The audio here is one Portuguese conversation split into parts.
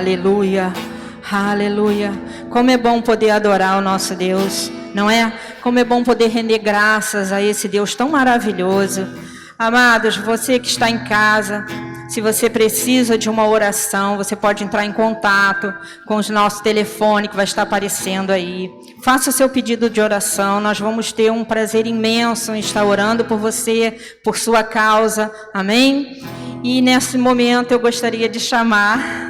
Aleluia, aleluia. Como é bom poder adorar o nosso Deus, não é? Como é bom poder render graças a esse Deus tão maravilhoso. Amados, você que está em casa, se você precisa de uma oração, você pode entrar em contato com o nosso telefone que vai estar aparecendo aí. Faça o seu pedido de oração, nós vamos ter um prazer imenso em estar orando por você, por sua causa, amém? E nesse momento eu gostaria de chamar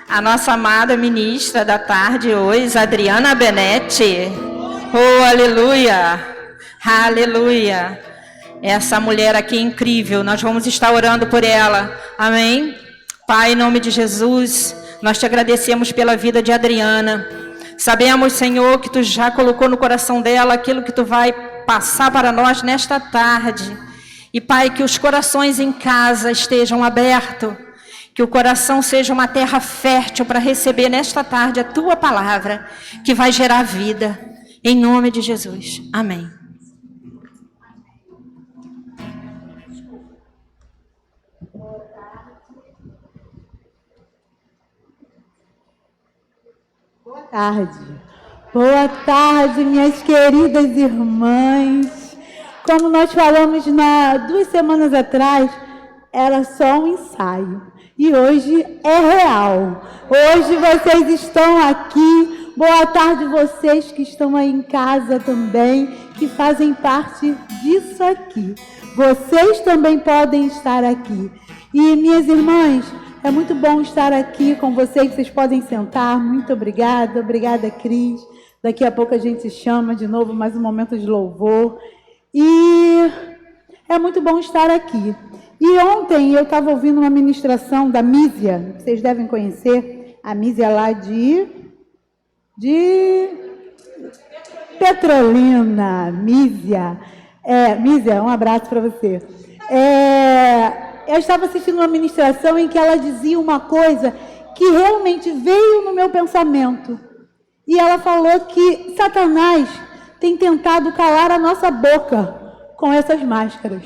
a nossa amada ministra da tarde hoje, Adriana Benetti. Oh, aleluia, aleluia. Essa mulher aqui é incrível, nós vamos estar orando por ela, amém? Pai, em nome de Jesus, nós te agradecemos pela vida de Adriana. Sabemos, Senhor, que tu já colocou no coração dela aquilo que tu vai passar para nós nesta tarde. E, Pai, que os corações em casa estejam abertos, que o coração seja uma terra fértil para receber nesta tarde a tua palavra, que vai gerar vida, em nome de Jesus, amém. Boa tarde, minhas queridas irmãs. Como nós falamos 2 semanas atrás, era só um ensaio. E hoje é real. Hoje vocês estão aqui. Boa tarde vocês que estão aí em casa também, que fazem parte disso aqui. Vocês também podem estar aqui. E minhas irmãs, é muito bom estar aqui com vocês. Vocês podem sentar. Muito obrigada. Obrigada, Cris. Daqui a pouco a gente chama de novo mais um momento de louvor. E é muito bom estar aqui. E ontem eu estava ouvindo uma ministração da Mísia. Vocês devem conhecer a Mísia lá de Petrolina. Mísia. Mísia, um abraço para você. Eu estava assistindo uma ministração em que ela dizia uma coisa que realmente veio no meu pensamento. E ela falou que Satanás tem tentado calar a nossa boca com essas máscaras.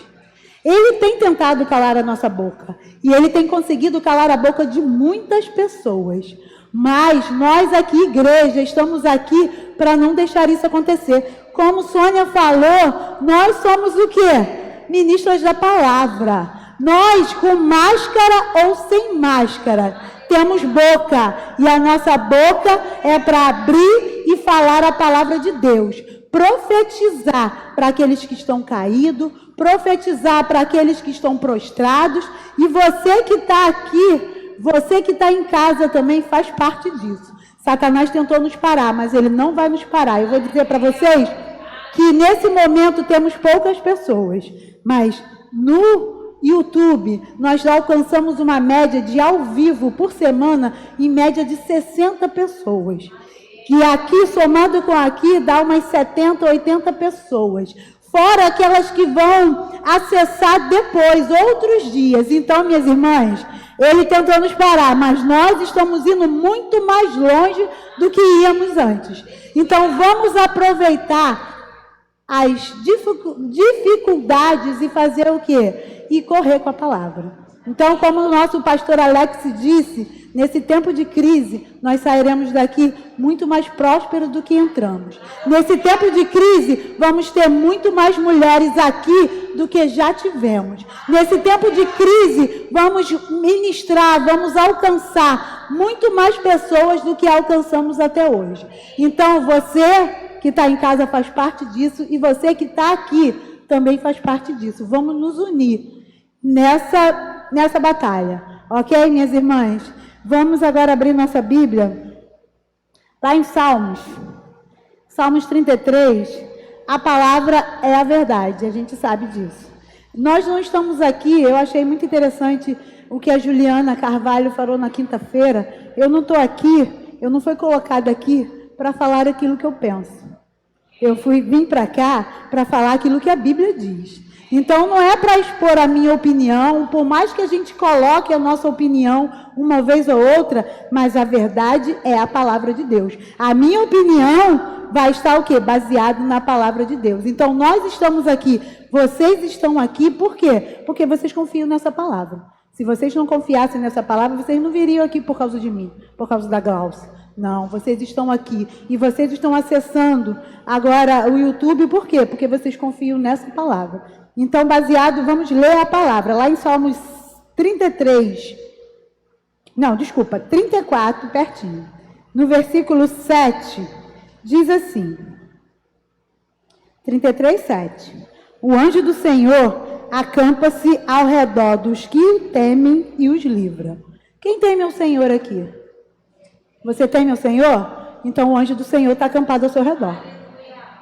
Ele tem tentado calar a nossa boca. E ele tem conseguido calar a boca de muitas pessoas. Mas nós aqui, igreja, estamos aqui para não deixar isso acontecer. Como Sônia falou, nós somos o quê? Ministras da palavra. Nós, com máscara ou sem máscara, temos boca. E a nossa boca é para abrir e falar a palavra de Deus. Profetizar para aqueles que estão caídos, profetizar para aqueles que estão prostrados. E você que está aqui, você que está em casa também faz parte disso. Satanás tentou nos parar, mas ele não vai nos parar. Eu vou dizer para vocês que nesse momento temos poucas pessoas, mas no YouTube, nós já alcançamos uma média de ao vivo por semana, em média de 60 pessoas. Que aqui, somado com aqui, dá umas 70, 80 pessoas. Fora aquelas que vão acessar depois, outros dias. Então, minhas irmãs, ele tentou nos parar, mas nós estamos indo muito mais longe do que íamos antes. Então, vamos aproveitar as dificuldades e fazer o quê? E correr com a palavra. Então, como o nosso pastor Alex disse, nesse tempo de crise, nós sairemos daqui muito mais prósperos do que entramos. Nesse tempo de crise, vamos ter muito mais mulheres aqui do que já tivemos. Nesse tempo de crise, vamos ministrar, vamos alcançar muito mais pessoas do que alcançamos até hoje. Então, você que está em casa faz parte disso e você que está aqui também faz parte disso. Vamos nos unir nessa batalha. Ok, minhas irmãs? Vamos agora abrir nossa Bíblia. Lá em Salmos. Salmos 33. A palavra é a verdade. A gente sabe disso. Nós não estamos aqui. Eu achei muito interessante o que a Juliana Carvalho falou na quinta-feira. Eu não estou aqui. Eu não fui colocada aqui para falar aquilo que eu penso. Eu vim para cá para falar aquilo que a Bíblia diz. Então, não é para expor a minha opinião, por mais que a gente coloque a nossa opinião uma vez ou outra, mas a verdade é a palavra de Deus. A minha opinião vai estar o quê? Baseado na palavra de Deus. Então, nós estamos aqui, vocês estão aqui, por quê? Porque vocês confiam nessa palavra. Se vocês não confiassem nessa palavra, vocês não viriam aqui por causa de mim, por causa da Glaucia. Não, vocês estão aqui e vocês estão acessando agora o YouTube, por quê? Porque vocês confiam nessa palavra. Então, baseado, vamos ler a palavra, lá em Salmos 34, pertinho. No versículo 7, diz assim, 33, 7. O anjo do Senhor acampa-se ao redor dos que o temem e os livra. Quem teme ao Senhor aqui? Você teme ao Senhor? Então o anjo do Senhor está acampado ao seu redor.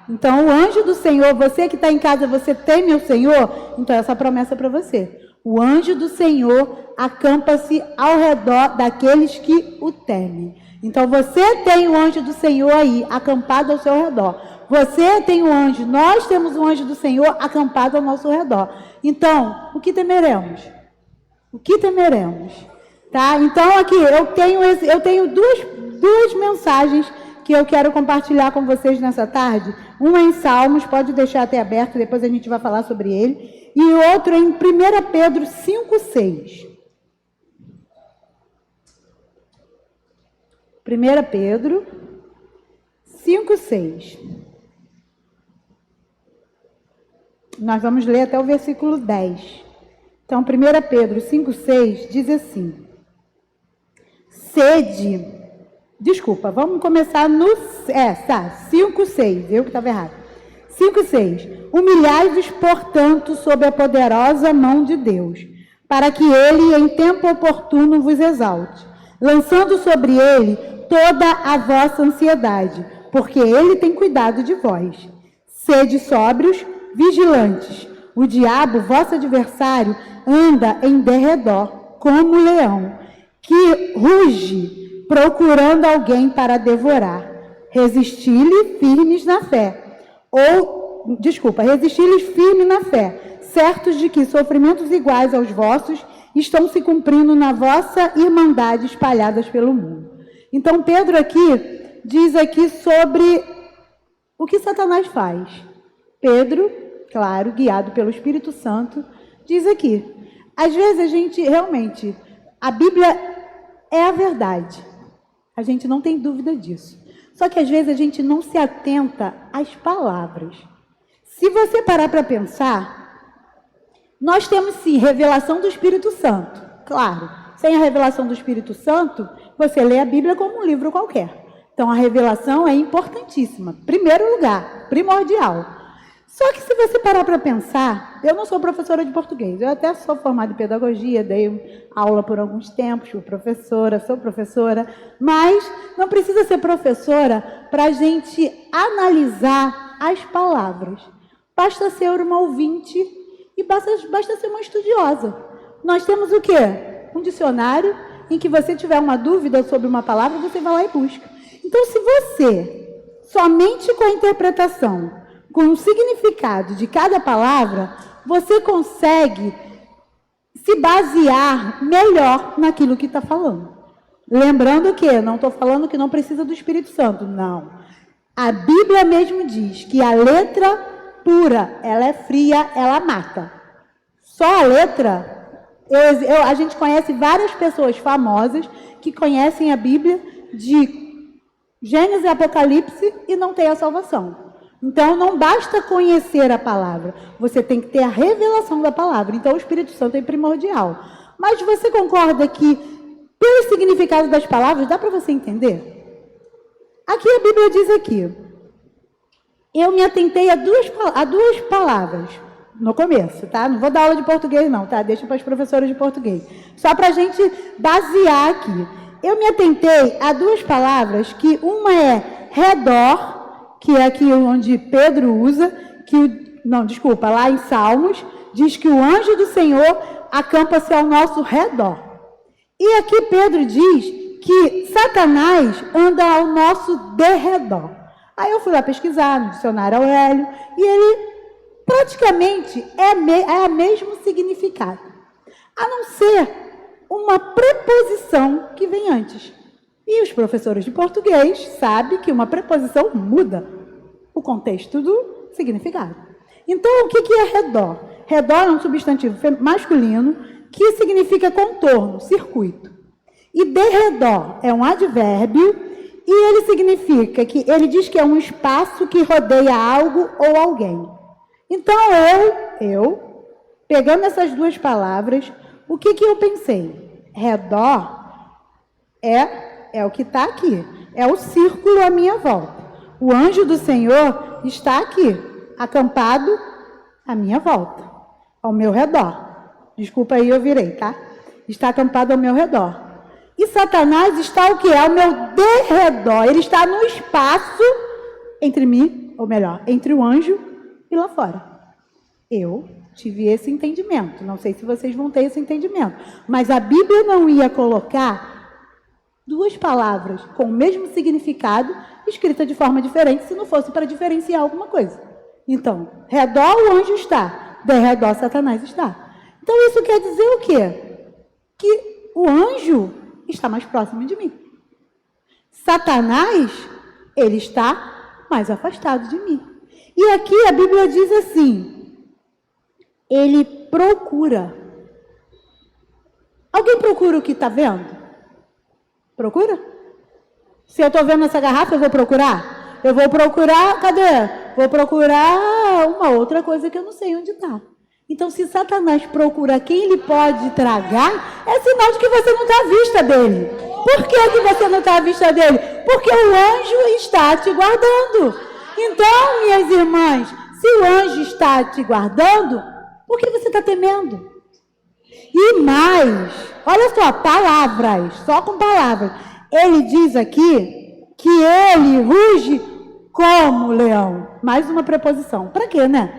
Então o anjo do Senhor, você que está em casa, você teme ao Senhor? Então essa promessa é para você. O anjo do Senhor acampa-se ao redor daqueles que o temem. Então você tem o anjo do Senhor aí, acampado ao seu redor. Você tem um anjo, nós temos um anjo do Senhor acampado ao nosso redor. Então, o que temeremos? O que temeremos? Tá? Então, aqui, eu tenho duas mensagens que eu quero compartilhar com vocês nessa tarde. Uma em Salmos, pode deixar até aberto, depois a gente vai falar sobre ele. E outra em 1 Pedro 5,6. 1 Pedro 5,6. Nós vamos ler até o versículo 10. Então, 1 Pedro 5,6 diz assim: vamos começar no 5,6, eu que estava errado. 5,6. Humilhai-vos, portanto, sob a poderosa mão de Deus, para que ele, em tempo oportuno, vos exalte, lançando sobre ele toda a vossa ansiedade, porque ele tem cuidado de vós. Sede sóbrios, vigilantes. O diabo, vosso adversário, anda em derredor, como leão, que ruge, procurando alguém para devorar. Resistir-lhe firmes na fé. Resistir-lhes firme na fé, certos de que sofrimentos iguais aos vossos estão se cumprindo na vossa irmandade espalhadas pelo mundo. Então, Pedro aqui diz aqui sobre o que Satanás faz. Pedro, claro, guiado pelo Espírito Santo, diz aqui, às vezes a gente realmente, a Bíblia é a verdade, a gente não tem dúvida disso, só que às vezes a gente não se atenta às palavras. Se você parar para pensar, nós temos sim revelação do Espírito Santo, claro, sem a revelação do Espírito Santo, você lê a Bíblia como um livro qualquer, então a revelação é importantíssima, primeiro lugar, primordial. Só que se você parar para pensar, eu não sou professora de português, eu até sou formada em pedagogia, dei aula por alguns tempos, sou professora, mas não precisa ser professora para a gente analisar as palavras. Basta ser uma ouvinte e basta ser uma estudiosa. Nós temos o quê? Um dicionário em que você tiver uma dúvida sobre uma palavra, você vai lá e busca. Então, se você, somente com a interpretação, com o significado de cada palavra, você consegue se basear melhor naquilo que está falando. Lembrando que, não estou falando que não precisa do Espírito Santo, não. A Bíblia mesmo diz que a letra pura, ela é fria, ela mata. Só a letra, a gente conhece várias pessoas famosas que conhecem a Bíblia de Gênesis e Apocalipse e não tem a salvação. Então, não basta conhecer a palavra, você tem que ter a revelação da palavra. Então, o Espírito Santo é primordial. Mas você concorda que, pelo significado das palavras, dá para você entender? Aqui a Bíblia diz aqui, eu me atentei a duas palavras no começo, tá? Não vou dar aula de português não, tá? Deixa para os professores de português. Só para a gente basear aqui. Eu me atentei a duas palavras, que uma é redor, que é aqui onde Pedro usa, lá em Salmos, diz que o anjo do Senhor acampa-se ao nosso redor. E aqui Pedro diz que Satanás anda ao nosso derredor. Aí eu fui lá pesquisar no dicionário Aurélio, e ele praticamente é o mesmo significado, a não ser uma preposição que vem antes. E os professores de português sabem que uma preposição muda o contexto do significado. Então, o que é redor? Redor é um substantivo masculino, que significa contorno, circuito. E derredor é um advérbio e ele significa que ele diz que é um espaço que rodeia algo ou alguém. Então eu pegando essas duas palavras, o que eu pensei? Redor é o que está aqui, é o círculo à minha volta. O anjo do Senhor está aqui, acampado à minha volta, ao meu redor. Desculpa aí, eu virei, tá? Está acampado ao meu redor. E Satanás está o quê? Ao meu derredor. Ele está no espaço entre mim, ou melhor, entre o anjo e lá fora. Eu tive esse entendimento. Não sei se vocês vão ter esse entendimento. Mas a Bíblia não ia colocar duas palavras com o mesmo significado, escrita de forma diferente, se não fosse para diferenciar alguma coisa. Então, redor o anjo está, derredor Satanás está. Então, isso quer dizer o quê? Que o anjo está mais próximo de mim. Satanás, ele está mais afastado de mim. E aqui a Bíblia diz assim, ele procura. Alguém procura o que está vendo? Procura? Se eu estou vendo essa garrafa, eu vou procurar? Eu vou procurar, cadê? Vou procurar uma outra coisa que eu não sei onde está. Então, se Satanás procura quem ele pode tragar, é sinal de que você não está à vista dele. Por que você não está à vista dele? Porque o anjo está te guardando. Então, minhas irmãs, se o anjo está te guardando, por que você está temendo? E mais, olha só, palavras, só com palavras. Ele diz aqui que ele ruge como leão. Mais uma preposição. Para quê, né?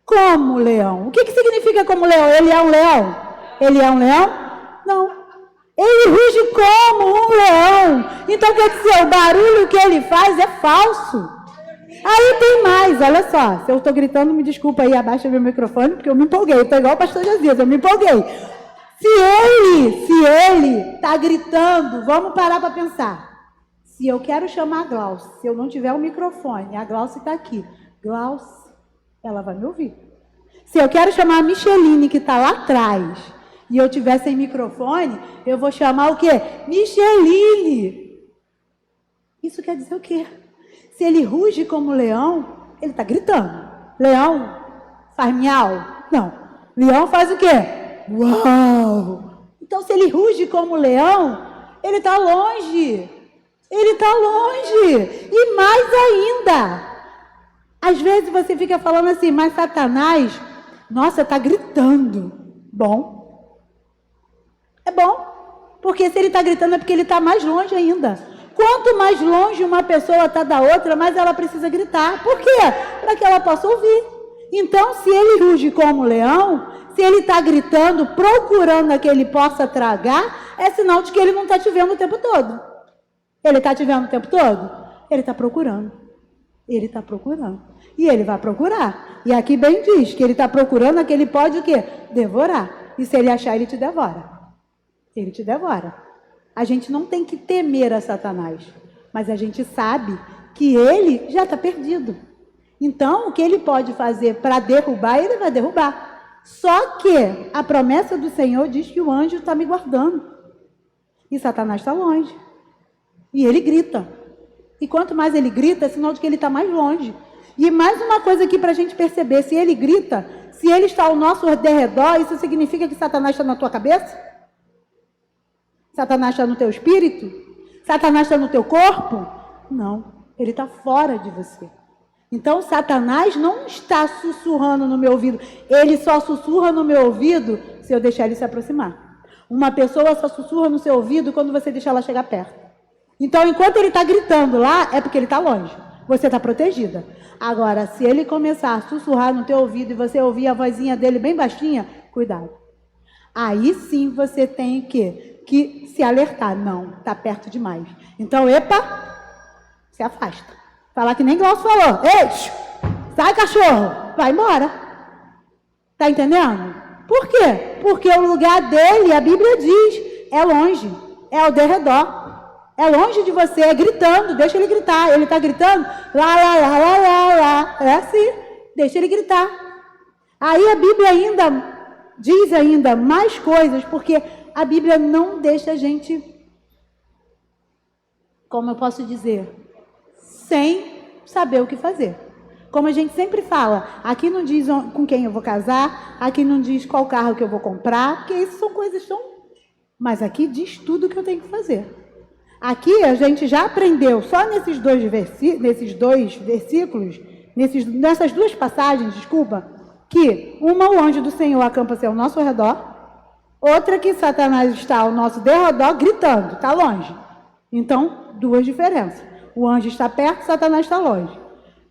Como leão. O que significa como leão? Ele é um leão? Ele é um leão? Não. Ele ruge como um leão. Então, quer dizer, o barulho que ele faz é falso. Aí tem mais, olha só. Se eu estou gritando, me desculpa aí, abaixa meu microfone, porque eu me empolguei. Estou igual o pastor Jesus, eu me empolguei. Se ele está gritando, vamos parar para pensar. Se eu quero chamar a Glauce, se eu não tiver o microfone, a Glauce está aqui. Glauce, ela vai me ouvir. Se eu quero chamar a Micheline, que está lá atrás, e eu tiver sem microfone, eu vou chamar o quê? Micheline. Isso quer dizer o quê? Se ele ruge como leão, ele está gritando. Leão faz miau? Não. Leão faz o quê? Uau! Então, se ele ruge como leão, ele está longe. Ele está longe. E mais ainda, às vezes você fica falando assim, mas Satanás, nossa, está gritando. Bom. É bom. Porque se ele está gritando é porque ele está mais longe ainda. Quanto mais longe uma pessoa está da outra, mais ela precisa gritar. Por quê? Para que ela possa ouvir. Então, se ele ruge como leão, se ele está gritando, procurando a que ele possa tragar, é sinal de que ele não está te vendo o tempo todo. Ele está te vendo o tempo todo? Ele está procurando. Ele está procurando. E ele vai procurar. E aqui bem diz que ele está procurando a que ele pode o quê? Devorar. E se ele achar, ele te devora. Ele te devora. A gente não tem que temer a Satanás, mas a gente sabe que ele já está perdido. Então, o que ele pode fazer para derrubar, ele vai derrubar. Só que a promessa do Senhor diz que o anjo está me guardando. E Satanás está longe. E ele grita. E quanto mais ele grita, é sinal de que ele está mais longe. E mais uma coisa aqui para a gente perceber, se ele grita, se ele está ao nosso derredor, isso significa que Satanás está na tua cabeça? Satanás está no teu espírito? Satanás está no teu corpo? Não, ele está fora de você. Então, Satanás não está sussurrando no meu ouvido. Ele só sussurra no meu ouvido se eu deixar ele se aproximar. Uma pessoa só sussurra no seu ouvido quando você deixa ela chegar perto. Então, enquanto ele está gritando lá, é porque ele está longe. Você está protegida. Agora, se ele começar a sussurrar no teu ouvido e você ouvir a vozinha dele bem baixinha, cuidado. Aí sim você tem que se alertar. Não, está perto demais. Então, epa, se afasta. Falar que nem Glaucio falou. Ei, sai cachorro, vai embora. Tá entendendo? Por quê? Porque o lugar dele, a Bíblia diz, é longe, é ao derredor. É longe de você, é gritando, deixa ele gritar. Ele está gritando, lá. É assim, deixa ele gritar. Aí a Bíblia ainda diz ainda mais coisas, porque a Bíblia não deixa a gente, como eu posso dizer, sem saber o que fazer. Como a gente sempre fala, aqui não diz com quem eu vou casar, aqui não diz qual carro que eu vou comprar, porque isso são coisas tão... Mas aqui diz tudo o que eu tenho que fazer. Aqui a gente já aprendeu, só nessas duas passagens, que uma, o anjo do Senhor acampa-se ao nosso redor, outra que Satanás está ao nosso derredor gritando, está longe. Então, duas diferenças. O anjo está perto, Satanás está longe.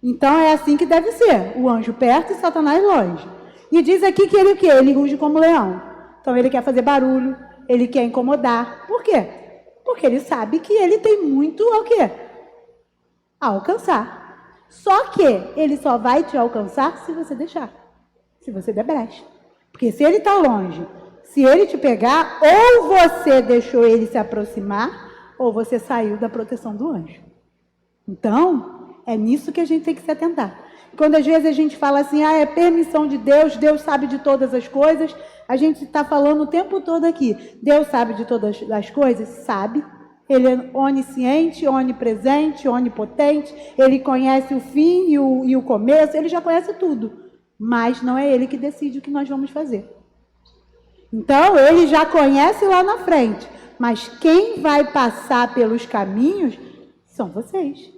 Então, é assim que deve ser. O anjo perto e Satanás longe. E diz aqui que ele o quê? Ele ruge como leão. Então, ele quer fazer barulho, ele quer incomodar. Por quê? Porque ele sabe que ele tem muito ao quê? A alcançar. Só que ele só vai te alcançar se você deixar. Se você der brecha. Porque se ele está longe, se ele te pegar, ou você deixou ele se aproximar, ou você saiu da proteção do anjo. Então, é nisso que a gente tem que se atentar. Quando às vezes a gente fala assim, é permissão de Deus, Deus sabe de todas as coisas, a gente está falando o tempo todo aqui. Deus sabe de todas as coisas? Sabe. Ele é onisciente, onipresente, onipotente, ele conhece o fim e o começo, ele já conhece tudo. Mas não é ele que decide o que nós vamos fazer. Então, ele já conhece lá na frente, mas quem vai passar pelos caminhos são vocês.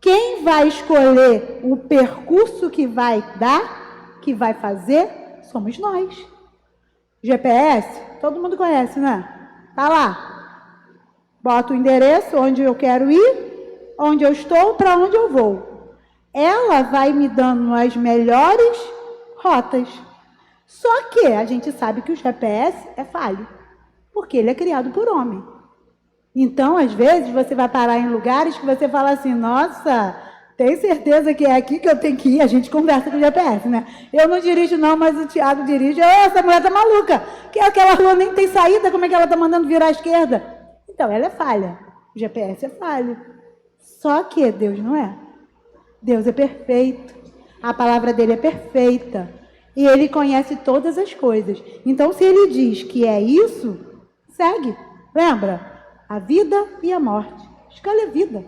Quem vai escolher o percurso que vai dar, que vai fazer, somos nós. GPS, todo mundo conhece, né? Tá lá. Boto o endereço, onde eu quero ir, onde eu estou, para onde eu vou. Ela vai me dando as melhores rotas. Só que a gente sabe que o GPS é falho, porque ele é criado por homem. Então, às vezes, você vai parar em lugares que você fala assim, nossa, tem certeza que é aqui que eu tenho que ir? A gente conversa com o GPS, né? Eu não dirijo não, mas o Tiago dirige. Essa mulher tá maluca, que aquela rua nem tem saída, como é que ela tá mandando virar à esquerda? Então, ela é falha. O GPS é falho. Só que Deus não é. Deus é perfeito. A palavra dele é perfeita. E ele conhece todas as coisas. Então, se ele diz que é isso, segue. Lembra? A vida e a morte. Escolhe a vida.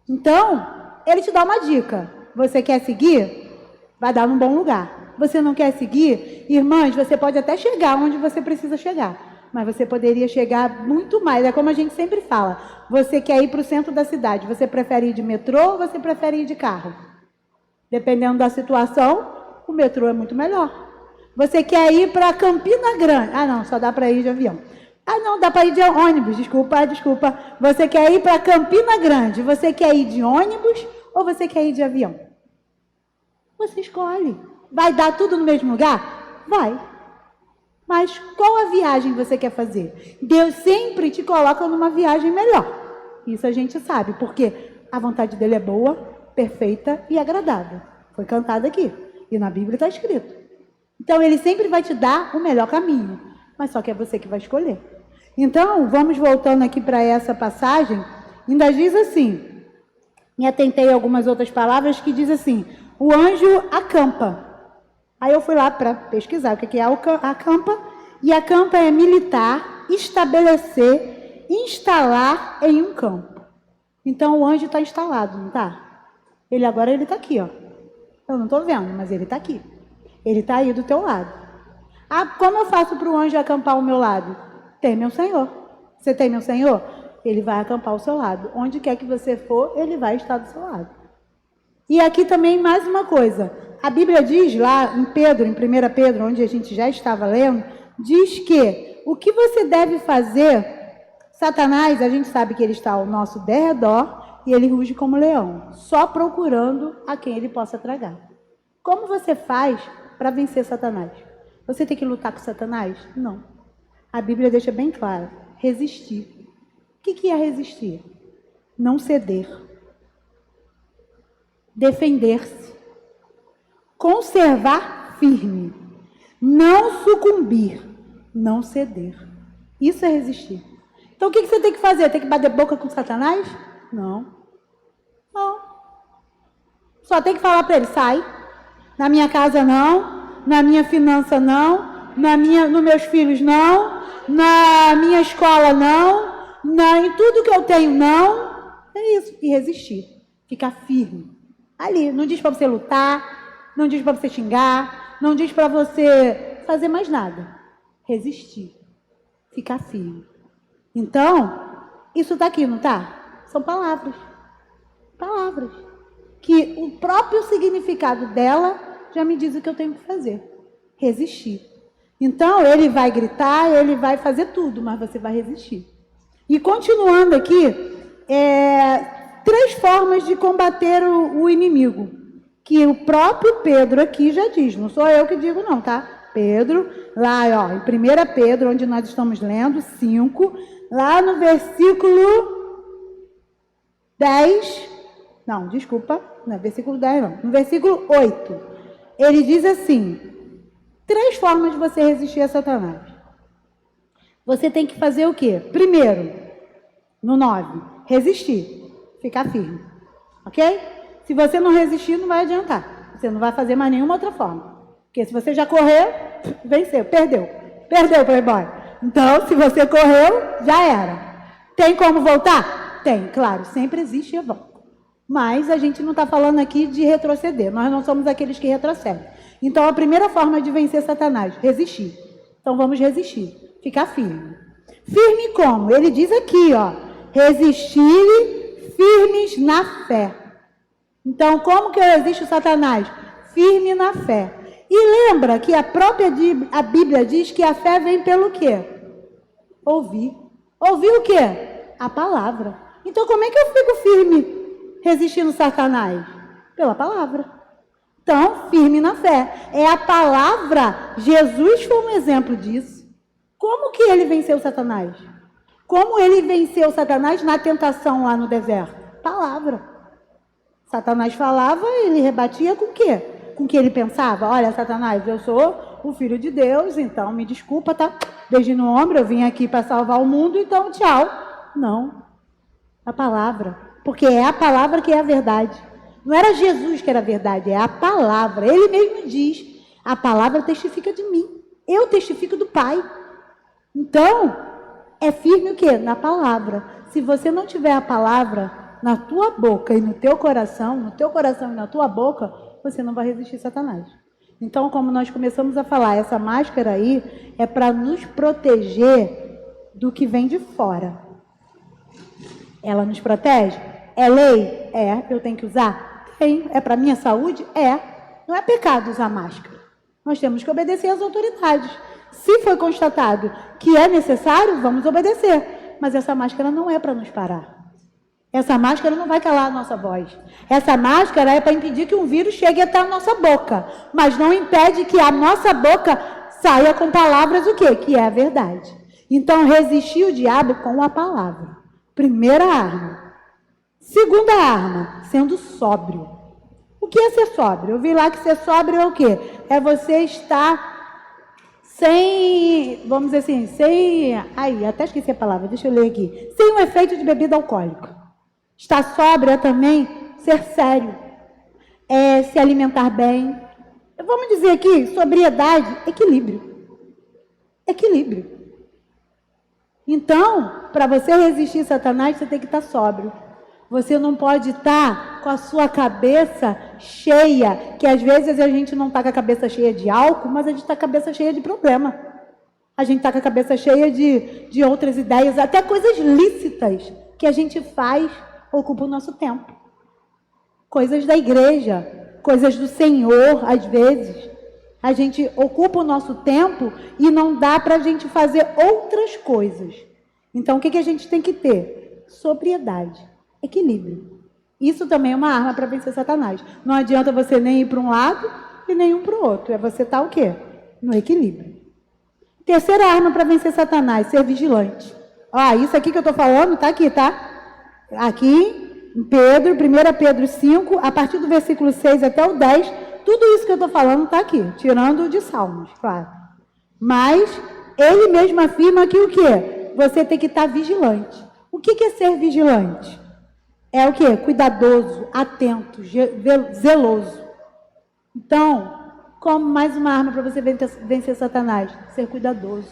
Então, ele te dá uma dica. Você quer seguir? Vai dar num bom lugar. Você não quer seguir? Irmãs, você pode até chegar onde você precisa chegar. Mas você poderia chegar muito mais. É como a gente sempre fala. Você quer ir para o centro da cidade. Você prefere ir de metrô ou você prefere ir de carro? Dependendo da situação, o metrô é muito melhor. Você quer ir para Campina Grande? Ah, não, só dá para ir de avião. Ah, não, dá para ir de ônibus, desculpa. Você quer ir para Campina Grande, você quer ir de ônibus ou você quer ir de avião? Você escolhe. Vai dar tudo no mesmo lugar? Vai. Mas qual a viagem você quer fazer? Deus sempre te coloca numa viagem melhor. Isso a gente sabe, porque a vontade dele é boa, perfeita e agradável. Foi cantado aqui, e na Bíblia está escrito. Então, ele sempre vai te dar o melhor caminho, mas só que é você que vai escolher. Então, vamos voltando aqui para essa passagem, ainda diz assim, me atentei a algumas outras palavras que diz assim, o anjo acampa. Aí eu fui lá para pesquisar o que é acampa, e acampa é militar, estabelecer, instalar em um campo. Então, o anjo está instalado, não está? Ele está aqui, ó. Eu não estou vendo, mas ele está aqui. Ele está aí do teu lado. Ah, como eu faço para o anjo acampar ao meu lado? Teme ao Senhor. Você teme ao Senhor? Ele vai acampar ao seu lado. Onde quer que você for, ele vai estar do seu lado. E aqui também mais uma coisa. A Bíblia diz lá em Pedro, em 1 Pedro, onde a gente já estava lendo, diz que o que você deve fazer, Satanás, a gente sabe que ele está ao nosso derredor e ele ruge como leão, só procurando a quem ele possa tragar. Como você faz para vencer Satanás? Você tem que lutar com Satanás? Não. A Bíblia deixa bem claro. Resistir. O que é resistir? Não ceder. Defender-se. Conservar firme. Não sucumbir. Não ceder. Isso é resistir. Então, o que você tem que fazer? Tem que bater boca com Satanás? Não. Não. Só tem que falar para ele, sai. Na minha casa não. Na minha finança não. nos meus filhos não, na minha escola não, em tudo que eu tenho não. É isso, e resistir, ficar firme. Ali, não diz para você lutar, não diz para você xingar, não diz para você fazer mais nada. Resistir, ficar firme. Então, isso está aqui, não está? São palavras. Palavras. Que o próprio significado dela já me diz o que eu tenho que fazer. Resistir. Então, ele vai gritar, ele vai fazer tudo, mas você vai resistir. E continuando aqui, 3 formas de combater o inimigo. Que o próprio Pedro aqui já diz, não sou eu que digo não, tá? Pedro, lá ó, em 1 Pedro, onde nós estamos lendo, 5, lá no versículo 10, não, desculpa, não é versículo 10 não, no versículo 8, ele diz assim, 3 formas de você resistir a Satanás. Você tem que fazer o quê? Primeiro, no 9, resistir, ficar firme, ok? Se você não resistir, não vai adiantar, você não vai fazer mais nenhuma outra forma. Porque se você já correu, venceu, perdeu, playboy. Então, se você correu, já era. Tem como voltar? Tem, claro, sempre existe a volta. Mas a gente não está falando aqui de retroceder, nós não somos aqueles que retrocedem. Então, a primeira forma de vencer Satanás, resistir. Então, vamos resistir, ficar firme. Firme como? Ele diz aqui, ó, resistir firmes na fé. Então, como que eu resisto Satanás? Firme na fé. E lembra que a Bíblia diz que a fé vem pelo quê? Ouvir. Ouvir o quê? A palavra. Então, como é que eu fico firme resistindo Satanás? Pela palavra. Então, firme na fé. É a palavra. Jesus foi um exemplo disso. Como que ele venceu Satanás? Como ele venceu Satanás na tentação lá no deserto? Palavra. Satanás falava, ele rebatia com o quê? Com o que ele pensava? Olha, Satanás, eu sou o filho de Deus, então me desculpa, tá? Beijo no ombro, eu vim aqui para salvar o mundo, então tchau. Não. A palavra. Porque é a palavra que é a verdade. Não era Jesus que era a verdade, é a palavra. Ele mesmo diz, a palavra testifica de mim. Eu testifico do Pai. Então, é firme o quê? Na palavra. Se você não tiver a palavra na tua boca e no teu coração e na tua boca, você não vai resistir a Satanás. Então, como nós começamos a falar, essa máscara aí é para nos proteger do que vem de fora. Ela nos protege? É lei? É. Eu tenho que usar? Tem. É para minha saúde? É. Não é pecado usar máscara. Nós temos que obedecer às autoridades. Se foi constatado que é necessário, vamos obedecer. Mas essa máscara não é para nos parar. Essa máscara não vai calar a nossa voz. Essa máscara é para impedir que um vírus chegue até a nossa boca. Mas não impede que a nossa boca saia com palavras o quê? Que é a verdade. Então, resistir o diabo com a palavra. Primeira arma. Segunda arma, sendo sóbrio. O que é ser sóbrio? Eu vi lá que ser sóbrio é o quê? É você estar sem, vamos dizer assim, sem... Ai, até esqueci a palavra, deixa eu ler aqui. Sem o efeito de bebida alcoólica. Estar sóbrio é também ser sério, é se alimentar bem. Vamos dizer aqui, sobriedade, equilíbrio. Equilíbrio. Então, para você resistir Satanás, você tem que estar sóbrio. Você não pode estar com a sua cabeça cheia, que às vezes a gente não está com a cabeça cheia de álcool, mas a gente está com a cabeça cheia de problema. A gente está com a cabeça cheia de outras ideias, até coisas lícitas que a gente faz, ocupa o nosso tempo. Coisas da igreja, coisas do Senhor, às vezes. A gente ocupa o nosso tempo e não dá para a gente fazer outras coisas. Então, o que a gente tem que ter? Sobriedade, equilíbrio. Isso também é uma arma para vencer Satanás. Não adianta você nem ir para um lado e nem para o outro. É você estar o quê? No equilíbrio. Terceira arma para vencer Satanás, ser vigilante. Isso aqui que eu estou falando está aqui, tá? Aqui, em Pedro, 1 Pedro 5, a partir do versículo 6 até o 10, tudo isso que eu estou falando está aqui, tirando o de Salmos, claro. Mas ele mesmo afirma que o quê? Você tem que estar vigilante. O que é ser vigilante? É o quê? Cuidadoso, atento, zeloso. Então, Como mais uma arma para você vencer Satanás? Ser cuidadoso,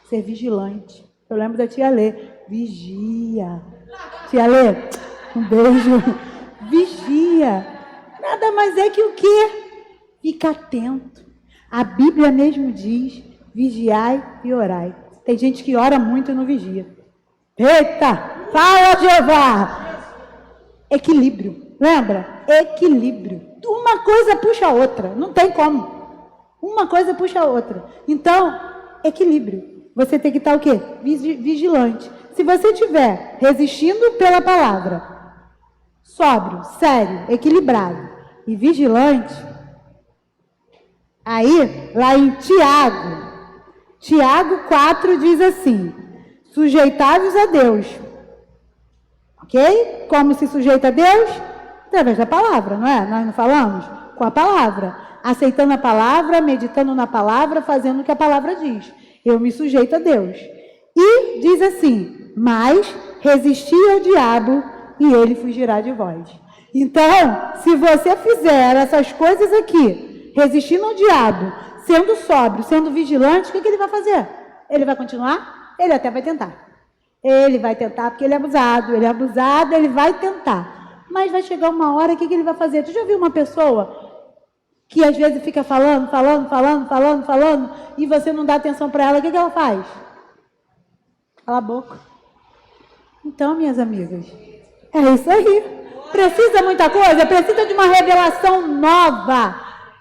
ser vigilante. Eu lembro da tia Lê. Vigia. Tia Lê, um beijo. Vigia. Nada mais é que o quê? Fica atento. A Bíblia mesmo diz, vigiai e orai. Tem gente que ora muito e não vigia. Eita! Fala, Jeová! Equilíbrio. Lembra? Equilíbrio. Uma coisa puxa a outra. Não tem como. Uma coisa puxa a outra. Então, equilíbrio. Você tem que estar o quê? Vigilante. Se você estiver resistindo pela palavra, sóbrio, sério, equilibrado e vigilante, aí, lá em Tiago 4 diz assim, sujeitai-vos a Deus. Ok? Como se sujeita a Deus? Através da palavra, não é? Nós não falamos? Com a palavra. Aceitando a palavra, meditando na palavra, fazendo o que a palavra diz. Eu me sujeito a Deus. E diz assim, mas resisti ao diabo e ele fugirá de vós. Então, se você fizer essas coisas aqui, resistindo ao diabo, sendo sóbrio, sendo vigilante, o que ele vai fazer? Ele vai continuar? Ele até vai tentar. Ele vai tentar porque ele é abusado, ele vai tentar. Mas vai chegar uma hora, o que ele vai fazer? Tu já viu uma pessoa que às vezes fica falando, e você não dá atenção para ela, o que ela faz? Cala a boca. Então, minhas amigas, é isso aí. Precisa muita coisa? Precisa de uma revelação nova,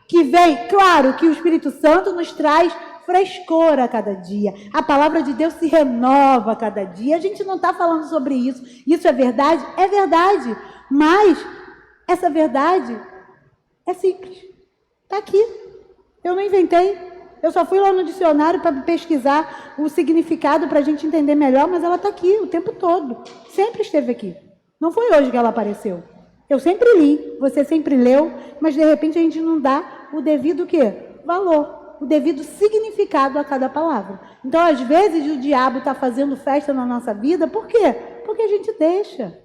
que vem, claro, que o Espírito Santo nos traz frescor a cada dia. A palavra de Deus se renova a cada dia. A gente não está falando sobre isso. Isso é verdade? É verdade. Mas essa verdade é simples. Está aqui. Eu não inventei. Eu só fui lá no dicionário para pesquisar o significado para a gente entender melhor, mas ela está aqui o tempo todo. Sempre esteve aqui. Não foi hoje que ela apareceu. Eu sempre li, você sempre leu, mas de repente a gente não dá o devido quê? Valor, o devido significado a cada palavra. Então, às vezes, o diabo está fazendo festa na nossa vida, por quê? Porque a gente deixa.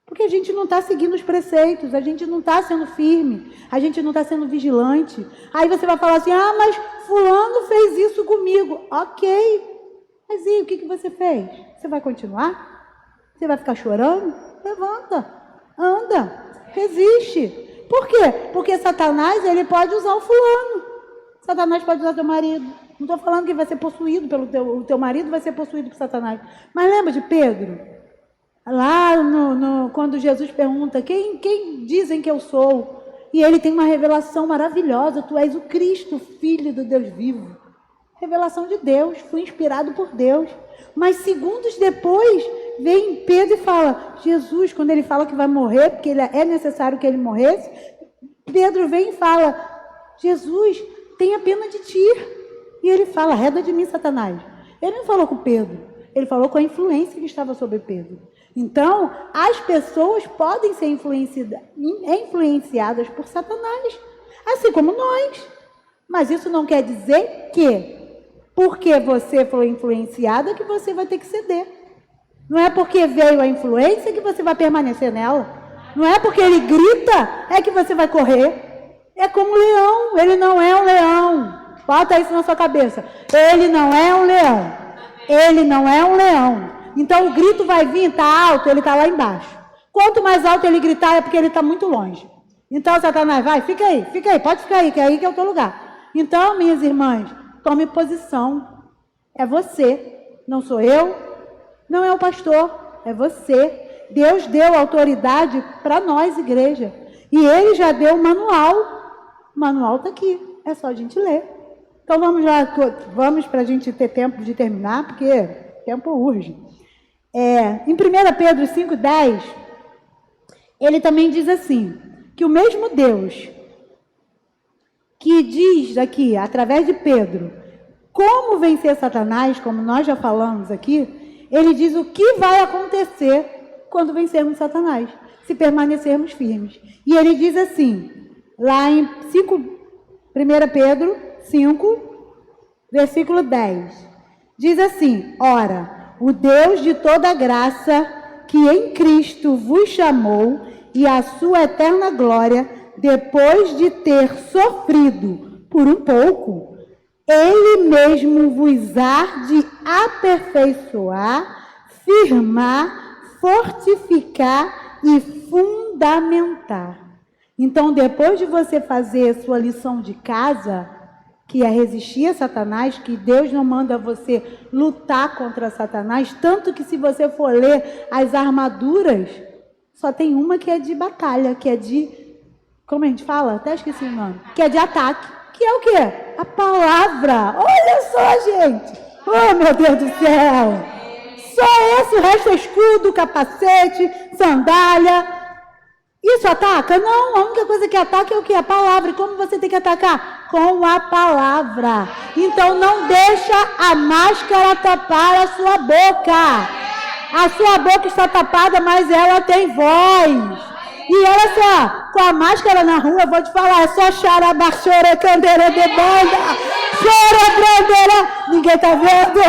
Porque a gente não está seguindo os preceitos, a gente não está sendo firme, a gente não está sendo vigilante. Aí você vai falar assim, mas fulano fez isso comigo. Ok, mas e o que você fez? Você vai continuar? Você vai ficar chorando? Levanta, anda, resiste. Por quê? Porque Satanás, ele pode usar o fulano. Satanás pode usar teu marido. Não estou falando que vai ser possuído pelo teu marido, vai ser possuído por Satanás. Mas lembra de Pedro? Lá quando Jesus pergunta, quem dizem que eu sou? E ele tem uma revelação maravilhosa, tu és o Cristo, Filho do Deus vivo. Revelação de Deus, fui inspirado por Deus. Mas segundos depois, vem Pedro e fala, Jesus, quando ele fala que vai morrer, porque é necessário que ele morresse, Pedro vem e fala, Jesus, tenha pena de ti. E ele fala, arreda de mim, Satanás. Ele não falou com Pedro, ele falou com a influência que estava sobre Pedro. Então, as pessoas podem ser influenciadas por Satanás, assim como nós. Mas isso não quer dizer que, porque você foi influenciada, que você vai ter que ceder. Não é porque veio a influência que você vai permanecer nela. Não é porque ele grita, é que você vai correr. É como um leão, ele não é um leão. Bota isso na sua cabeça. Ele não é um leão. Ele não é um leão. Então o grito vai vir, está alto, ele está lá embaixo. Quanto mais alto ele gritar, é porque ele está muito longe. Então Satanás, vai, fica aí, pode ficar aí, que é aí que é o teu lugar. Então, minhas irmãs, tome posição. É você, não sou eu, não é o pastor, é você. Deus deu autoridade para nós, igreja. E ele já deu o manual. O manual está aqui, é só a gente ler. Então vamos lá, vamos para a gente ter tempo de terminar, porque o tempo urge. Em 1 Pedro 5,10, ele também diz assim, que o mesmo Deus que diz aqui, através de Pedro, como vencer Satanás, como nós já falamos aqui, ele diz o que vai acontecer quando vencermos Satanás, se permanecermos firmes. E ele diz assim, lá em 1 Pedro 5, versículo 10, diz assim, ora, o Deus de toda graça, que em Cristo vos chamou, e a sua eterna glória, depois de ter sofrido por um pouco. Ele mesmo vos há de aperfeiçoar, firmar, fortificar e fundamentar. Então, depois de você fazer a sua lição de casa, que é resistir a Satanás, que Deus não manda você lutar contra Satanás, tanto que se você for ler as armaduras, só tem uma que é de batalha, que é de, como a gente fala? Até esqueci o nome. Que é de ataque. Que é o quê? A palavra. Olha só, gente. Oh, meu Deus do céu. Só esse, o resto é escudo, capacete, sandália. Isso ataca? Não, a única coisa que ataca é o quê? A palavra. E como você tem que atacar? Com a palavra. Então não deixa a máscara tapar a sua boca. A sua boca está tapada, mas ela tem voz. E olha só, com a máscara na rua, eu vou te falar, é só xarabaxora, candeira de banda, xerebrandeira, ninguém tá vendo?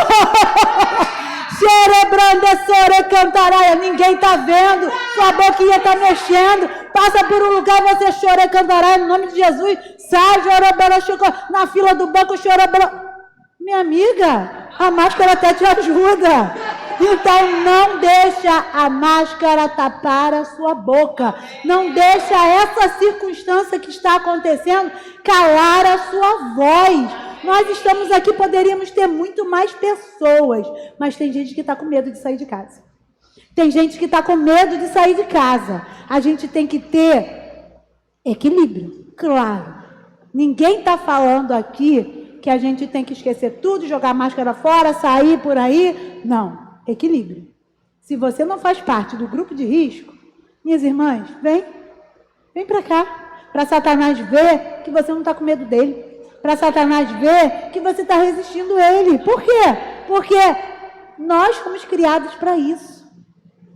Xerebranda, sore, cantaraia, ninguém tá vendo, sua boquinha tá mexendo, passa por um lugar, você chora e cantaraia, no nome de Jesus, sai, chorabara, na fila do banco, chorabara. Minha amiga, a máscara até te ajuda. Então não deixa a máscara tapar a sua boca. Não deixa essa circunstância que está acontecendo calar a sua voz. Nós estamos aqui, poderíamos ter muito mais pessoas, mas tem gente que está com medo de sair de casa. Tem gente que está com medo de sair de casa. A gente tem que ter equilíbrio, claro. Ninguém está falando aqui que a gente tem que esquecer tudo, jogar a máscara fora, sair por aí. Não. Equilíbrio. Se você não faz parte do grupo de risco, minhas irmãs, vem para cá, para Satanás ver que você não está com medo dele, para Satanás ver que você está resistindo a ele. Por quê? Porque nós fomos criados para isso.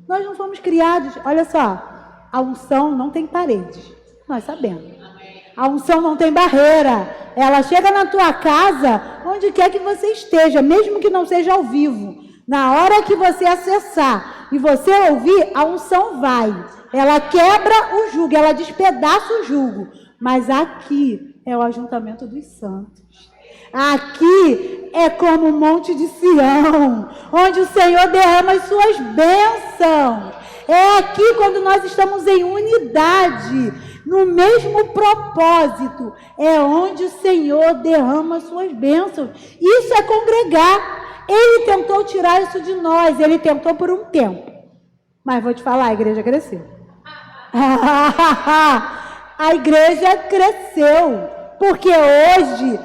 Nós não fomos criados, olha só, a unção não tem paredes, nós sabemos. A unção não tem barreira, ela chega na tua casa, onde quer que você esteja, mesmo que não seja ao vivo. Na hora que você acessar e você ouvir, a unção vai. Ela quebra o jugo, ela despedaça o jugo. Mas aqui é o ajuntamento dos santos. Aqui é como o Monte de Sião, onde o Senhor derrama as suas bênçãos. É aqui quando nós estamos em unidade, no mesmo propósito. É onde o Senhor derrama as suas bênçãos. Isso é congregar. Ele tentou tirar isso de nós, ele tentou por um tempo. Mas vou te falar, a igreja cresceu. A igreja cresceu. Porque hoje,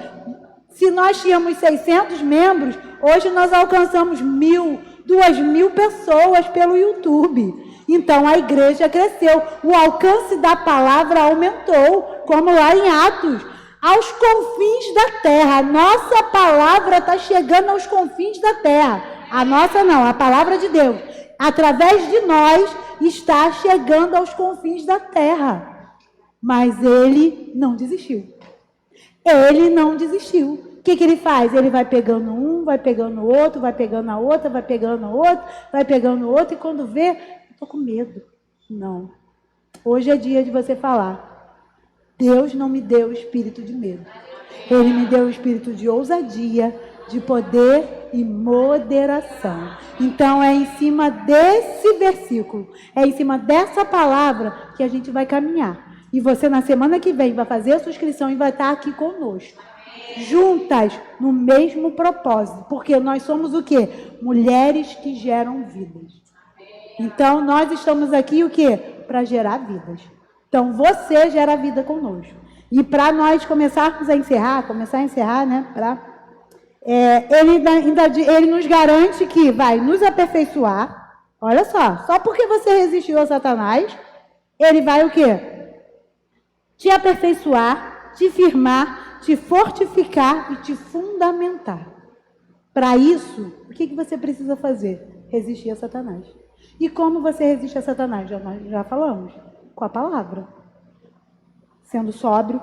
se nós tínhamos 600 membros, hoje nós alcançamos 1.000, 2.000 pessoas pelo YouTube. Então a igreja cresceu. O alcance da palavra aumentou, como lá em Atos. Aos confins da terra. A nossa palavra está chegando aos confins da terra. A nossa não, a palavra de Deus. Através de nós está chegando aos confins da terra. Mas ele não desistiu. Ele não desistiu. O que ele faz? Ele vai pegando um, vai pegando o outro, vai pegando a outra, vai pegando a outra, vai pegando o outro. E quando vê, eu estou com medo. Não. Hoje é dia de você falar. Deus não me deu o espírito de medo. Ele me deu o espírito de ousadia, de poder e moderação. Então é em cima desse versículo, é em cima dessa palavra que a gente vai caminhar. E você na semana que vem vai fazer a sua inscrição e vai estar aqui conosco. Juntas, no mesmo propósito. Porque nós somos o quê? Mulheres que geram vidas. Então nós estamos aqui o quê? Para gerar vidas. Então, você gera vida conosco. E para nós começar a encerrar, né? Ele nos garante que vai nos aperfeiçoar. Olha só porque você resistiu a Satanás, ele vai o quê? Te aperfeiçoar, te firmar, te fortificar e te fundamentar. Para isso, o que você precisa fazer? Resistir a Satanás. E como você resiste a Satanás? Nós já falamos. Com a palavra, sendo sóbrio,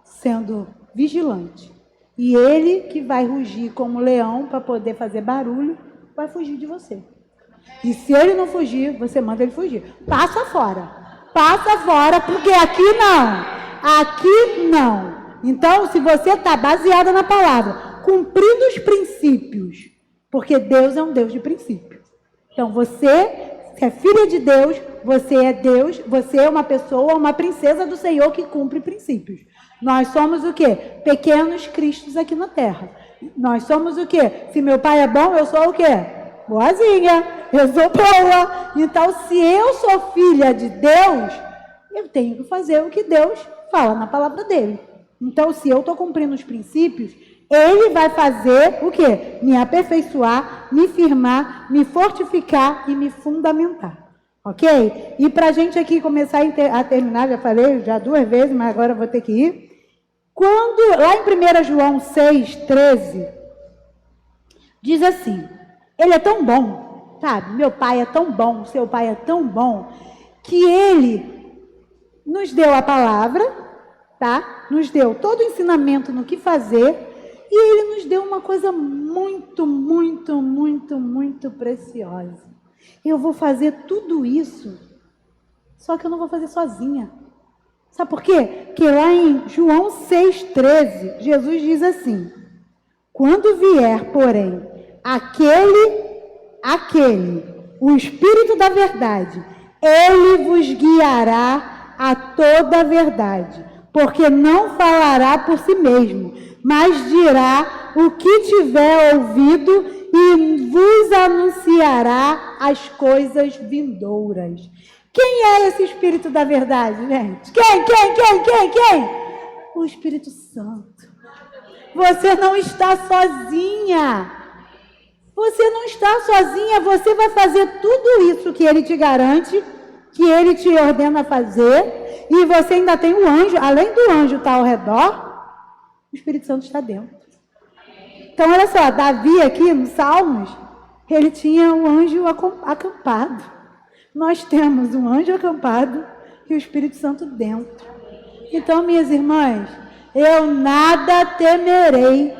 sendo vigilante. E ele que vai rugir como leão para poder fazer barulho, vai fugir de você. E se ele não fugir, você manda ele fugir. Passa fora, porque aqui não. Então, se você está baseada na palavra, cumprindo os princípios, porque Deus é um Deus de princípio. Então, você, se é filha de Deus, você é uma pessoa, uma princesa do Senhor que cumpre princípios. Nós somos o quê? Pequenos cristos aqui na terra. Nós somos o quê? Se meu pai é bom, eu sou o quê? Boazinha, eu sou boa. Então, se eu sou filha de Deus, eu tenho que fazer o que Deus fala na palavra dele. Então, se eu estou cumprindo os princípios, ele vai fazer o quê? Me aperfeiçoar, me firmar, me fortificar e me fundamentar. Ok? E para a gente aqui começar a terminar, já falei já 2 vezes, mas agora eu vou ter que ir. Lá em 1 João 6,13, diz assim, ele é tão bom, sabe? Meu pai é tão bom, seu pai é tão bom, que ele nos deu a palavra, tá? Nos deu todo o ensinamento no que fazer, e ele nos deu uma coisa muito, muito, muito, muito preciosa. Eu vou fazer tudo isso, só que eu não vou fazer sozinha. Sabe por quê? Porque lá em João 6,13, Jesus diz assim, quando vier, porém, o Espírito da verdade, ele vos guiará a toda a verdade, porque não falará por si mesmo, mas dirá o que tiver ouvido e vos anunciará as coisas vindouras. Quem é esse Espírito da verdade, gente? Quem? O Espírito Santo. Você não está sozinha. Você não está sozinha. Você vai fazer tudo isso que ele te garante, que ele te ordena fazer, e você ainda tem o anjo, além do anjo estar ao redor, o Espírito Santo está dentro. Então, olha só, Davi aqui nos Salmos, ele tinha um anjo acampado. Nós temos um anjo acampado e o Espírito Santo dentro. Então, minhas irmãs, eu nada temerei,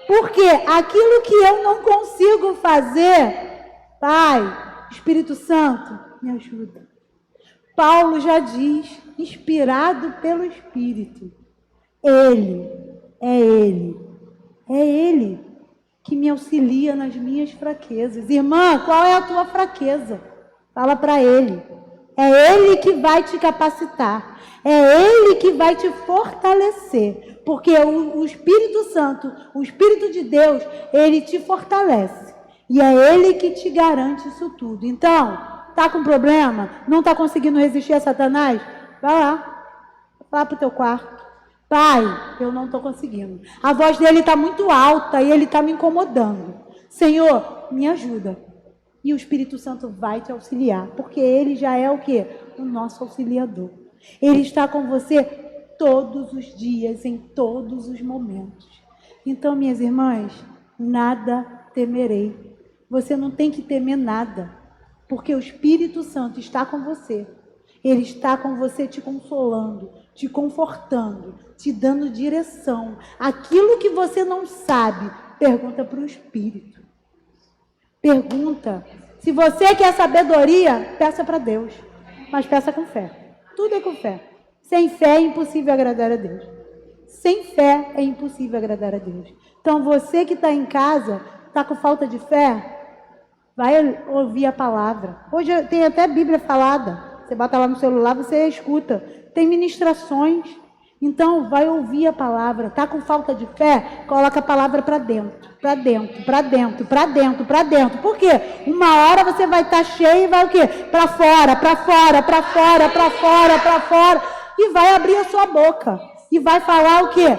porque aquilo que eu não consigo fazer, Pai, Espírito Santo, me ajuda. Paulo já diz, inspirado pelo Espírito, é Ele que me auxilia nas minhas fraquezas. Irmã, qual é a tua fraqueza? Fala para Ele. É Ele que vai te capacitar. É Ele que vai te fortalecer. Porque o Espírito Santo, o Espírito de Deus, Ele te fortalece. E é Ele que te garante isso tudo. Então, tá com problema? Não tá conseguindo resistir a Satanás? Vai lá. Vai para o teu quarto. Pai, eu não estou conseguindo. A voz dele está muito alta e ele está me incomodando. Senhor, me ajuda. E o Espírito Santo vai te auxiliar, porque ele já é o quê? O nosso auxiliador. Ele está com você todos os dias, em todos os momentos. Então, minhas irmãs, nada temerei. Você não tem que temer nada, porque o Espírito Santo está com você. Ele está com você te consolando, te confortando, te dando direção. Aquilo que você não sabe, pergunta para o Espírito. Pergunta. Se você quer sabedoria, peça para Deus. Mas peça com fé. Tudo é com fé. Sem fé é impossível agradar a Deus. Sem fé é impossível agradar a Deus. Então você que está em casa, está com falta de fé, vai ouvir a palavra. Hoje tem até Bíblia falada. Você bota lá no celular, você escuta. Tem ministrações. Então, vai ouvir a palavra. Está com falta de fé? Coloca a palavra para dentro. Para dentro, para dentro, para dentro, para dentro. Por quê? Uma hora você vai estar cheio e vai o quê? Para fora, para fora, para fora, para fora, para fora. E vai abrir a sua boca. E vai falar o quê?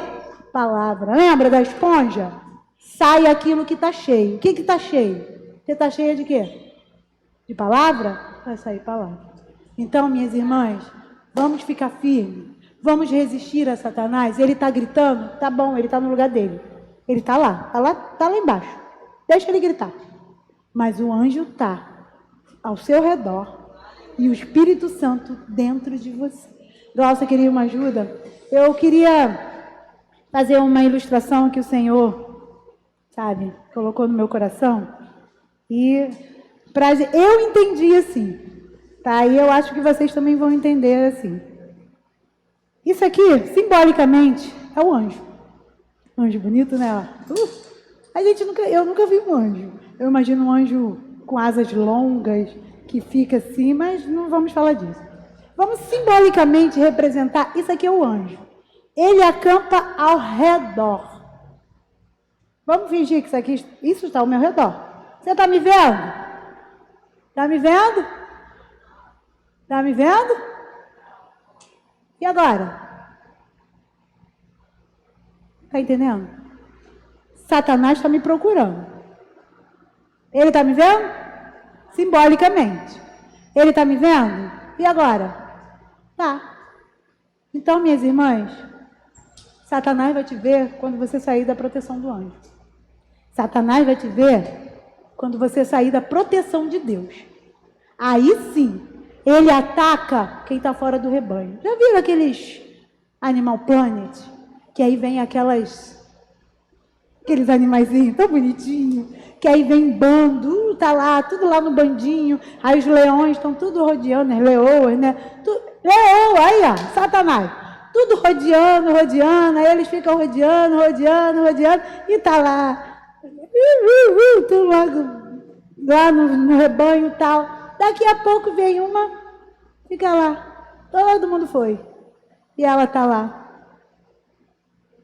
Palavra. Lembra da esponja? Sai aquilo que está cheio. O que está cheio? Você está cheia de quê? De palavra? Vai sair palavra. Então, minhas irmãs, vamos ficar firmes. Vamos resistir a Satanás? Ele está gritando? Tá bom, ele está no lugar dele. Ele está lá embaixo. Deixa ele gritar. Mas o anjo está ao seu redor e o Espírito Santo dentro de você. Nossa, queria uma ajuda? Eu queria fazer uma ilustração que o Senhor, sabe, colocou no meu coração. E eu entendi assim, tá? E eu acho que vocês também vão entender assim. Isso aqui, simbolicamente, É o anjo. Anjo bonito, né? Eu nunca vi um anjo. Eu imagino um anjo com asas longas, que fica assim, mas não vamos falar disso. Vamos simbolicamente representar, isso aqui é o anjo. Ele acampa ao redor. Vamos fingir que isso está ao meu redor. Você está me vendo? Está me vendo? Está me vendo? E agora? Está entendendo? Satanás está me procurando. Ele está me vendo? Simbolicamente. Ele está me vendo? E agora? Tá. Então, minhas irmãs, Satanás vai te ver quando você sair da proteção do anjo. Satanás vai te ver quando você sair da proteção de Deus. Aí sim, ele ataca quem está fora do rebanho. Já viram aqueles Animal Planet? Que aí vem aqueles animaizinhos tão bonitinhos, que aí vem bando, tá lá, tudo lá no bandinho, aí os leões estão tudo rodeando, as leoas, né? Leoa, aí ó, Satanás, tudo rodeando, aí eles ficam rodeando, e tá lá, tudo lá no rebanho e tal. Daqui a pouco vem uma, fica lá, todo mundo foi, e ela tá lá.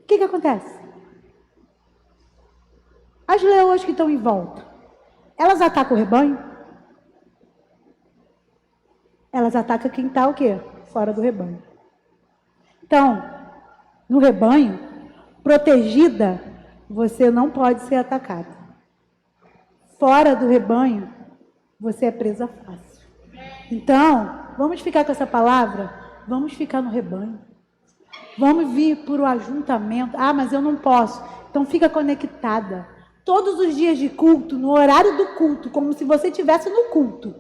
O que acontece? As leoas que estão em volta, elas atacam o rebanho? Elas atacam quem está o quê? Fora do rebanho. Então, no rebanho, protegida, você não pode ser atacada. Fora do rebanho, você é presa fácil. Então, vamos ficar com essa palavra? Vamos ficar no rebanho. Vamos vir por o ajuntamento. Ah, mas eu não posso. Então, fica conectada. Todos os dias de culto, no horário do culto, como se você estivesse no culto.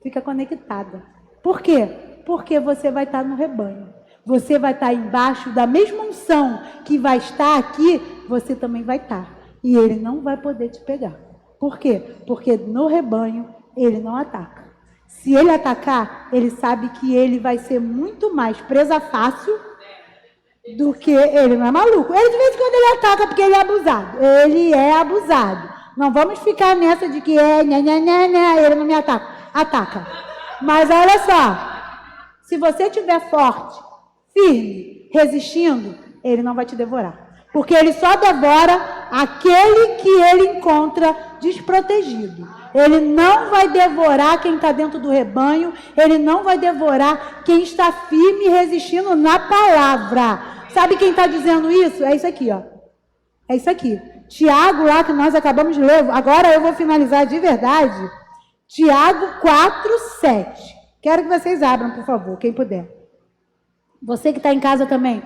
Fica conectada. Por quê? Porque você vai estar no rebanho. Você vai estar embaixo da mesma unção que vai estar aqui, você também vai estar. E ele não vai poder te pegar. Por quê? Porque no rebanho ele não ataca. Se ele atacar, ele sabe que ele vai ser muito mais presa fácil do que ele não é maluco. Ele, de vez em quando, ele ataca porque ele é abusado. Ele é abusado. Não vamos ficar nessa de que ele não me ataca. Ataca. Mas olha só, se você estiver forte, firme, resistindo, ele não vai te devorar. Porque ele só devora aquele que ele encontra desprotegido. Ele não vai devorar quem está dentro do rebanho, ele não vai devorar quem está firme e resistindo na palavra. Sabe quem está dizendo isso? É isso aqui, ó. É isso aqui. Tiago, lá que nós acabamos de ler, agora eu vou finalizar de verdade. Tiago 4:7. Quero que vocês abram, por favor, quem puder. Você que está em casa também,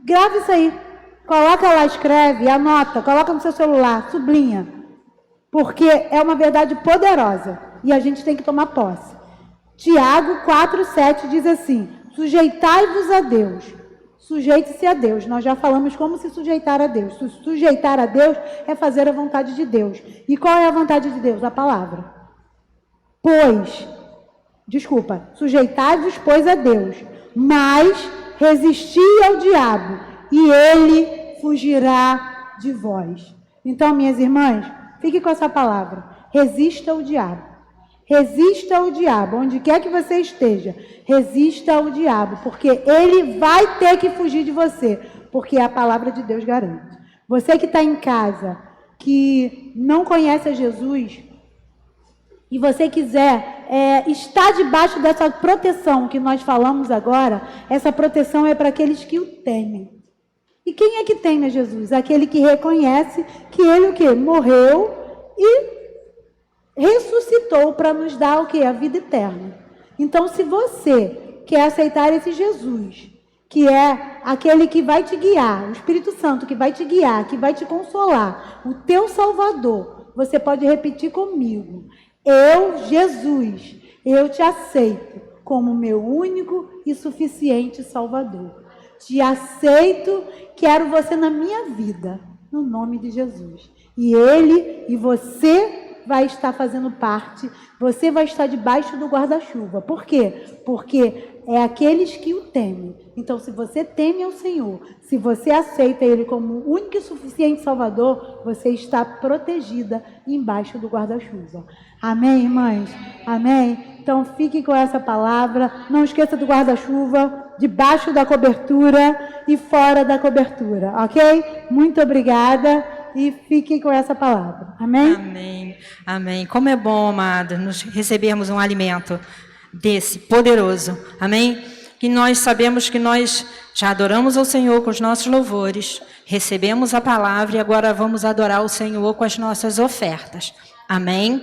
grave isso aí. Coloca lá, escreve, anota, coloca no seu celular, sublinha. Porque é uma verdade poderosa e a gente tem que tomar posse. Tiago 4:7 diz assim: sujeitai-vos a Deus. Sujeite-se a Deus. Nós já falamos como se sujeitar a Deus. Sujeitar a Deus é fazer a vontade de Deus. E qual é a vontade de Deus? A palavra. Sujeitai-vos, pois, a Deus, mas resisti ao diabo, e ele fugirá de vós. Então, minhas irmãs, fique com essa palavra. Resista ao diabo. Resista ao diabo, onde quer que você esteja, resista ao diabo, porque ele vai ter que fugir de você, porque a palavra de Deus garante. Você que está em casa, que não conhece a Jesus, e você quiser estar debaixo dessa proteção que nós falamos agora, essa proteção é para aqueles que o temem. E quem é que teme a Jesus? Aquele que reconhece que ele o quê? Morreu e ressuscitou para nos dar o quê? A vida eterna. Então, se você quer aceitar esse Jesus, que é aquele que vai te guiar, o Espírito Santo que vai te guiar, que vai te consolar, o teu Salvador, você pode repetir comigo: eu, Jesus, eu te aceito como meu único e suficiente Salvador. Te aceito, quero você na minha vida, no nome de Jesus. E ele e você vai estar fazendo parte, você vai estar debaixo do guarda-chuva. Por quê? Porque é aqueles que o temem. Então, se você teme ao Senhor, se você aceita Ele como o único e suficiente Salvador, você está protegida embaixo do guarda-chuva. Amém, irmãs? Amém? Então, fique com essa palavra. Não esqueça do guarda-chuva, debaixo da cobertura e fora da cobertura, ok? Muito obrigada e fiquem com essa palavra. Amém? Amém. Amém. Como é bom, amado, nos recebermos um alimento desse poderoso. Amém? Que nós sabemos que nós já adoramos ao Senhor com os nossos louvores, recebemos a palavra e agora vamos adorar o Senhor com as nossas ofertas. Amém?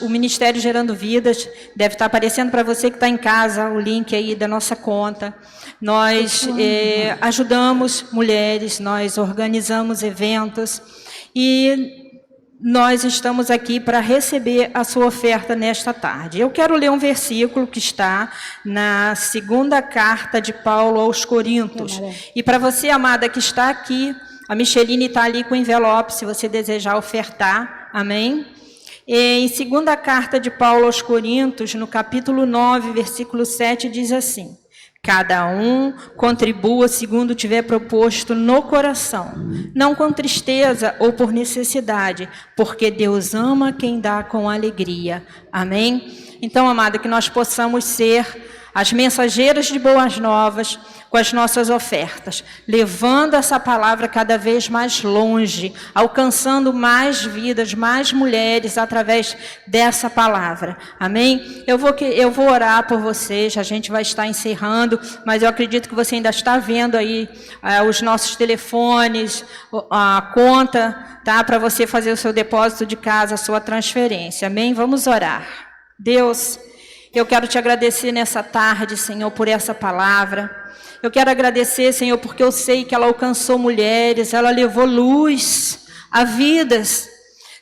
O Ministério Gerando Vidas deve estar aparecendo para você que está em casa, o link aí da nossa conta. Nós ajudamos mulheres, nós organizamos eventos e nós estamos aqui para receber a sua oferta nesta tarde. Eu quero ler um versículo que está na segunda carta de Paulo aos Coríntios. E para você, amada, que está aqui, a Micheline está ali com o envelope, se você desejar ofertar. Amém? Em segunda carta de Paulo aos Coríntios, no capítulo 9, versículo 7, diz assim: cada um contribua segundo tiver proposto no coração, não com tristeza ou por necessidade, porque Deus ama quem dá com alegria. Amém? Então, amada, que nós possamos ser as mensageiras de boas novas com as nossas ofertas, levando essa palavra cada vez mais longe, alcançando mais vidas, mais mulheres através dessa palavra. Amém? Eu vou orar por vocês, a gente vai estar encerrando, mas eu acredito que você ainda está vendo aí os nossos telefones, a conta, tá? Para você fazer o seu depósito de casa, a sua transferência. Amém? Vamos orar. Deus, eu quero te agradecer nessa tarde, Senhor, por essa palavra. Eu quero agradecer, Senhor, porque eu sei que ela alcançou mulheres, ela levou luz a vidas.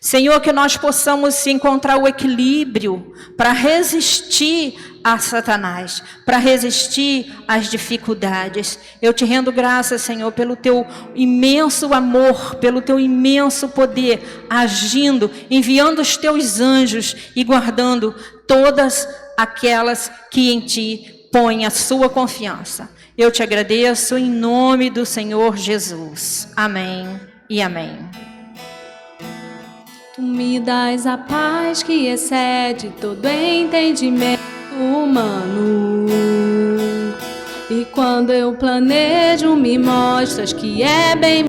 Senhor, que nós possamos encontrar o equilíbrio para resistir a Satanás, para resistir às dificuldades. Eu te rendo graças, Senhor, pelo teu imenso amor, pelo teu imenso poder, agindo, enviando os teus anjos e guardando todas aquelas que em ti põem a sua confiança. Eu te agradeço em nome do Senhor Jesus. Amém e amém. Tu me dás a paz que excede todo entendimento humano. E quando eu planejo, me mostras que é bem